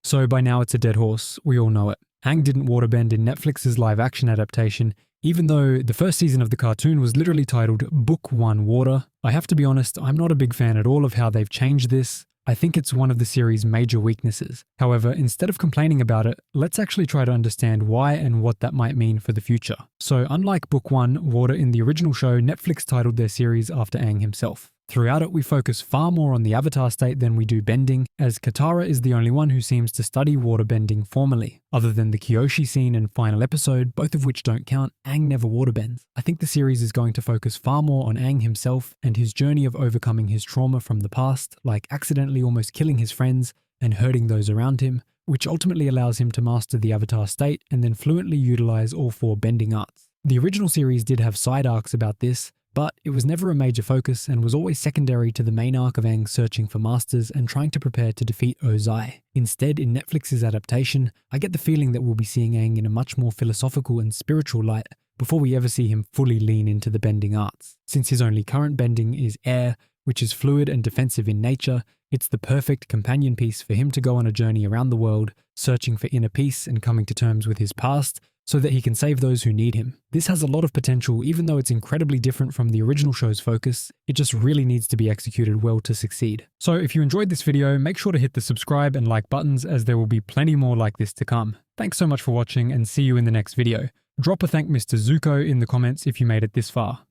So by now it's a dead horse, we all know it. Aang didn't waterbend in Netflix's live-action adaptation, even though the first season of the cartoon was literally titled Book 1 Water. I have to be honest, I'm not a big fan at all of how they've changed this. I think it's one of the series' major weaknesses. However, instead of complaining about it, let's actually try to understand why and what that might mean for the future. So unlike Book 1 Water in the original show, Netflix titled their series after Aang himself. Throughout it, we focus far more on the avatar state than we do bending, as Katara is the only one who seems to study water bending formally. Other than the Kyoshi scene and final episode, both of which don't count, Aang never waterbends. I think the series is going to focus far more on Aang himself and his journey of overcoming his trauma from the past, like accidentally almost killing his friends and hurting those around him, which ultimately allows him to master the avatar state and then fluently utilize all 4 bending arts. The original series did have side arcs about this, but it was never a major focus and was always secondary to the main arc of Aang searching for masters and trying to prepare to defeat Ozai. Instead, in Netflix's adaptation, I get the feeling that we'll be seeing Aang in a much more philosophical and spiritual light before we ever see him fully lean into the bending arts. Since his only current bending is air, which is fluid and defensive in nature, it's the perfect companion piece for him to go on a journey around the world, searching for inner peace and coming to terms with his past, so that he can save those who need him. This has a lot of potential, even though it's incredibly different from the original show's focus. It just really needs to be executed well to succeed. So if you enjoyed this video, make sure to hit the subscribe and like buttons, as there will be plenty more like this to come. Thanks so much for watching, and see you in the next video. Drop a thank Mr. Zuko in the comments if you made it this far.